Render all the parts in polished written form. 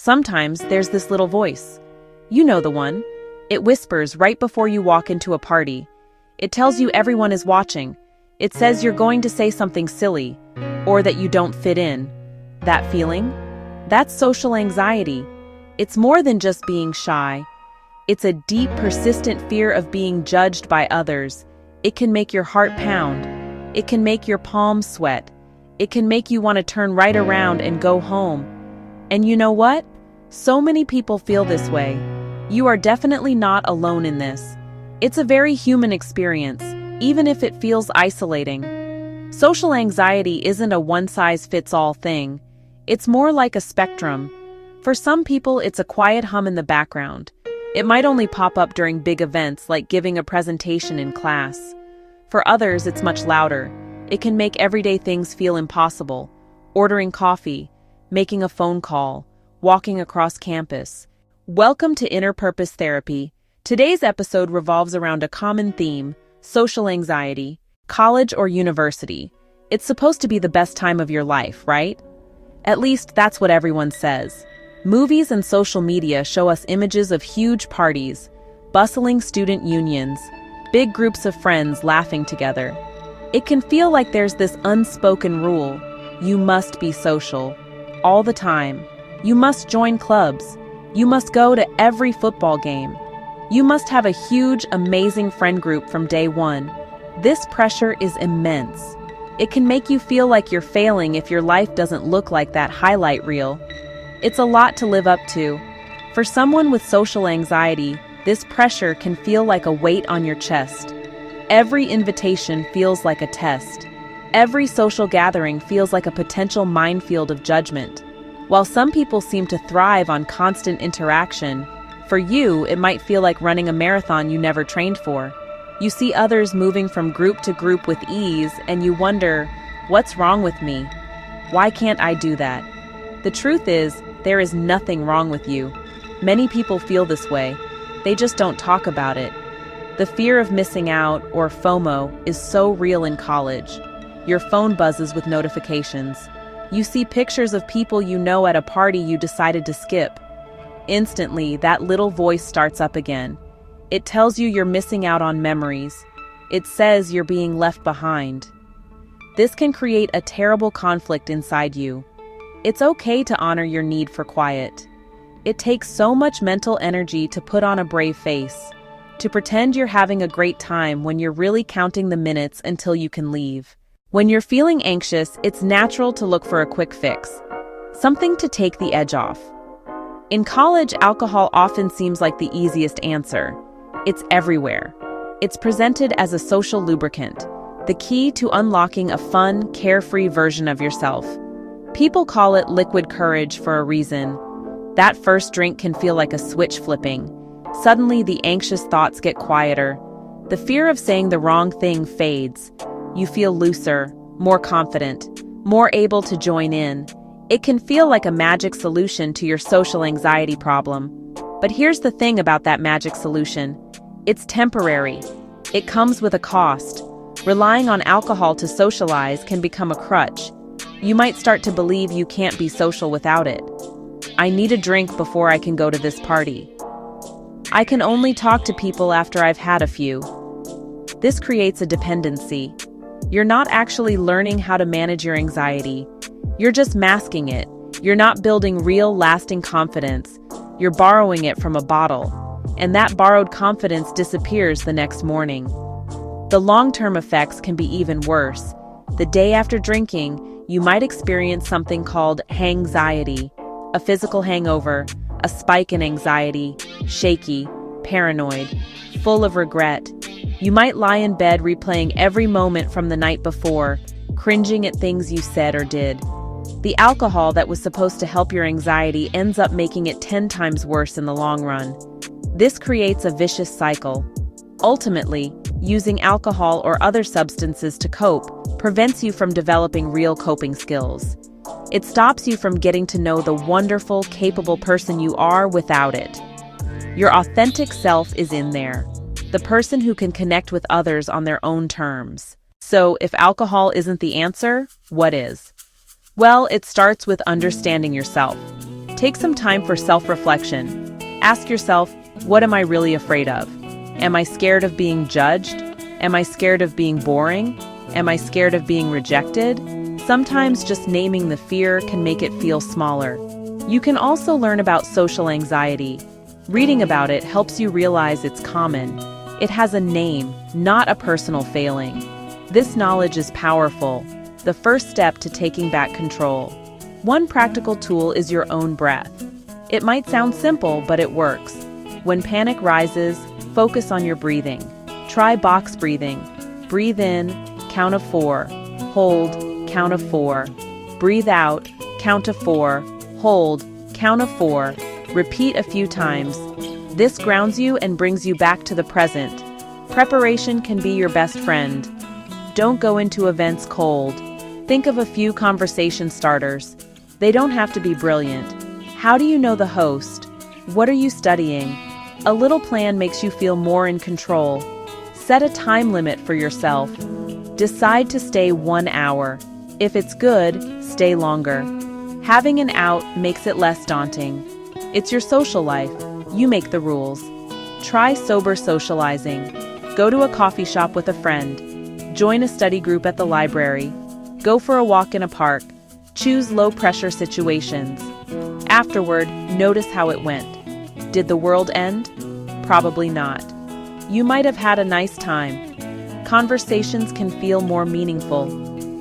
Sometimes there's this little voice. You know the one. It whispers right before you walk into a party. It tells you everyone is watching. It says you're going to say something silly, or that you don't fit in. That feeling? That's social anxiety. It's more than just being shy. It's a deep, persistent fear of being judged by others. It can make your heart pound. It can make your palms sweat. It can make you want to turn right around and go home. And you know what? So many people feel this way. You are definitely not alone in this. It's a very human experience, even if it feels isolating. Social anxiety isn't a one-size-fits-all thing. It's more like a spectrum. For some people, it's a quiet hum in the background. It might only pop up during big events like giving a presentation in class. For others, it's much louder. It can make everyday things feel impossible. Ordering coffee, making a phone call, walking across campus. Welcome to Inner Purpose Therapy. Today's episode revolves around a common theme: social anxiety. College or university. It's supposed to be the best time of your life, right? At least that's what everyone says. Movies and social media show us images of huge parties, bustling student unions, big groups of friends laughing together. It can feel like there's this unspoken rule: you must be social, all the time. You must join clubs. You must go to every football game. You must have a huge, amazing friend group from day one. This pressure is immense. It can make you feel like you're failing if your life doesn't look like that highlight reel. It's a lot to live up to. For someone with social anxiety, this pressure can feel like a weight on your chest. Every invitation feels like a test. Every social gathering feels like a potential minefield of judgment. While some people seem to thrive on constant interaction, for you, it might feel like running a marathon you never trained for. You see others moving from group to group with ease, and you wonder, what's wrong with me? Why can't I do that? The truth is, there is nothing wrong with you. Many people feel this way. They just don't talk about it. The fear of missing out, or FOMO, is so real in college. Your phone buzzes with notifications. You see pictures of people you know at a party you decided to skip. Instantly, that little voice starts up again. It tells you you're missing out on memories. It says you're being left behind. This can create a terrible conflict inside you. It's okay to honor your need for quiet. It takes so much mental energy to put on a brave face, to pretend you're having a great time when you're really counting the minutes until you can leave. When you're feeling anxious, it's natural to look for a quick fix, something to take the edge off. In college, alcohol often seems like the easiest answer. It's everywhere. It's presented as a social lubricant, the key to unlocking a fun, carefree version of yourself. People call it liquid courage for a reason. That first drink can feel like a switch flipping. Suddenly, the anxious thoughts get quieter. The fear of saying the wrong thing fades. You feel looser, more confident, more able to join in. It can feel like a magic solution to your social anxiety problem. But here's the thing about that magic solution. It's temporary. It comes with a cost. Relying on alcohol to socialize can become a crutch. You might start to believe you can't be social without it. I need a drink before I can go to this party. I can only talk to people after I've had a few. This creates a dependency. You're not actually learning how to manage your anxiety. You're just masking it. You're not building real, lasting confidence. You're borrowing it from a bottle. And that borrowed confidence disappears the next morning. The long-term effects can be even worse. The day after drinking, you might experience something called hangxiety, a physical hangover, a spike in anxiety, shaky, paranoid, full of regret. You might lie in bed replaying every moment from the night before, cringing at things you said or did. The alcohol that was supposed to help your anxiety ends up making it 10 times worse in the long run. This creates a vicious cycle. Ultimately, using alcohol or other substances to cope prevents you from developing real coping skills. It stops you from getting to know the wonderful, capable person you are without it. Your authentic self is in there, the person who can connect with others on their own terms. So, if alcohol isn't the answer, what is? Well, it starts with understanding yourself. Take some time for self-reflection. Ask yourself, what am I really afraid of? Am I scared of being judged? Am I scared of being boring? Am I scared of being rejected? Sometimes just naming the fear can make it feel smaller. You can also learn about social anxiety. Reading about it helps you realize it's common. It has a name, not a personal failing. This knowledge is powerful, the first step to taking back control. One practical tool is your own breath. It might sound simple, but it works. When panic rises, focus on your breathing. Try box breathing. Breathe in, count of 4. Hold, count of 4. Breathe out, count of 4. Hold, count of 4. Repeat a few times. This grounds you and brings you back to the present. Preparation can be your best friend. Don't go into events cold. Think of a few conversation starters. They don't have to be brilliant. How do you know the host? What are you studying? A little plan makes you feel more in control. Set a time limit for yourself. Decide to stay 1 hour. If it's good, stay longer. Having an out makes it less daunting. It's your social life. You make the rules. Try sober socializing. Go to a coffee shop with a friend. Join a study group at the library. Go for a walk in a park. Choose low-pressure situations. Afterward, notice how it went. Did the world end? Probably not. You might have had a nice time. Conversations can feel more meaningful.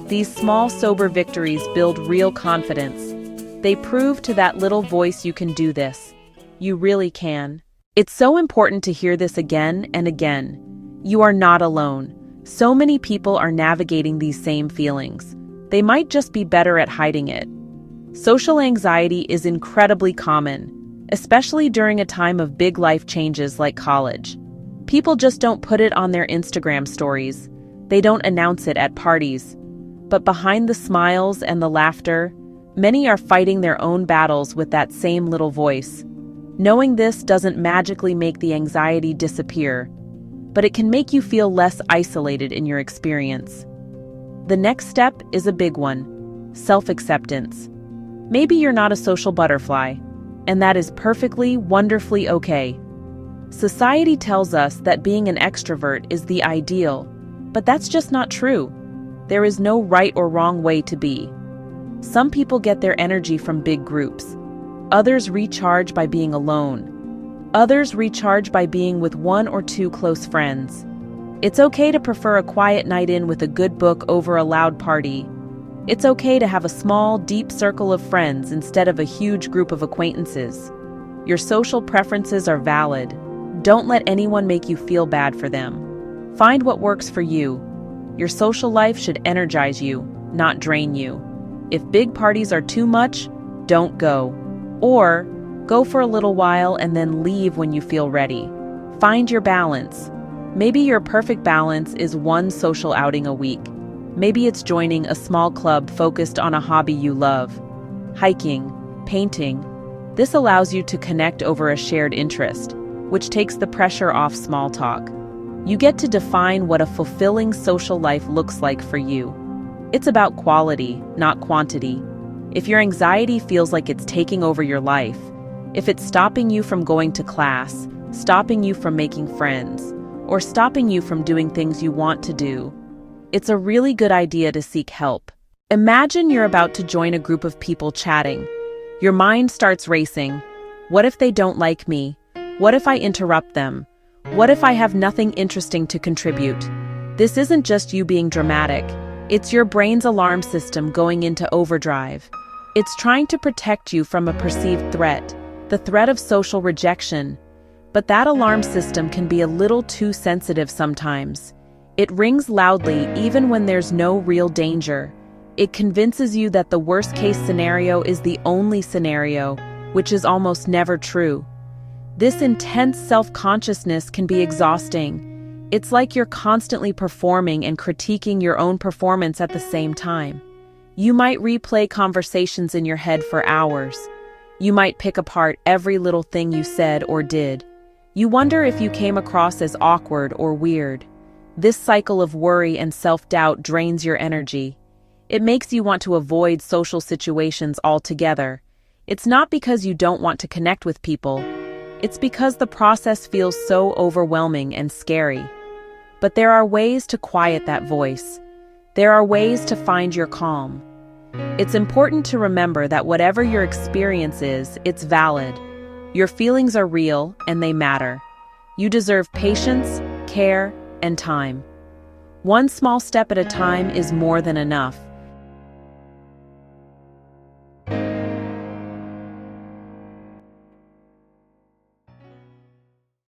These small, sober victories build real confidence. They prove to that little voice you can do this. You really can. It's so important to hear this again and again. You are not alone. So many people are navigating these same feelings. They might just be better at hiding it. Social anxiety is incredibly common, especially during a time of big life changes like college. People just don't put it on their Instagram stories. They don't announce it at parties. But behind the smiles and the laughter, many are fighting their own battles with that same little voice. Knowing this doesn't magically make the anxiety disappear, but it can make you feel less isolated in your experience. The next step is a big one: self-acceptance. Maybe you're not a social butterfly, and that is perfectly, wonderfully okay. Society tells us that being an extrovert is the ideal, but that's just not true. There is no right or wrong way to be. Some people get their energy from big groups. Others recharge by being alone. Others recharge by being with 1 or 2 close friends. It's okay to prefer a quiet night in with a good book over a loud party. It's okay to have a small, deep circle of friends instead of a huge group of acquaintances. Your social preferences are valid. Don't let anyone make you feel bad for them. Find what works for you. Your social life should energize you, not drain you. If big parties are too much, don't go. Or go for a little while and then leave when you feel ready. Find your balance. Maybe your perfect balance is 1 social outing a week. Maybe it's joining a small club focused on a hobby you love. Hiking, painting. This allows you to connect over a shared interest, which takes the pressure off small talk. You get to define what a fulfilling social life looks like for you. It's about quality, not quantity. If your anxiety feels like it's taking over your life, if it's stopping you from going to class, stopping you from making friends, or stopping you from doing things you want to do, it's a really good idea to seek help. Imagine you're about to join a group of people chatting. Your mind starts racing. What if they don't like me? What if I interrupt them? What if I have nothing interesting to contribute? This isn't just you being dramatic. It's your brain's alarm system going into overdrive. It's trying to protect you from a perceived threat, the threat of social rejection. But that alarm system can be a little too sensitive sometimes. It rings loudly even when there's no real danger. It convinces you that the worst-case scenario is the only scenario, which is almost never true. This intense self-consciousness can be exhausting. It's like you're constantly performing and critiquing your own performance at the same time. You might replay conversations in your head for hours. You might pick apart every little thing you said or did. You wonder if you came across as awkward or weird. This cycle of worry and self-doubt drains your energy. It makes you want to avoid social situations altogether. It's not because you don't want to connect with people. It's because the process feels so overwhelming and scary. But there are ways to quiet that voice. There are ways to find your calm. It's important to remember that whatever your experience is, it's valid. Your feelings are real and they matter. You deserve patience, care, and time. One small step at a time is more than enough.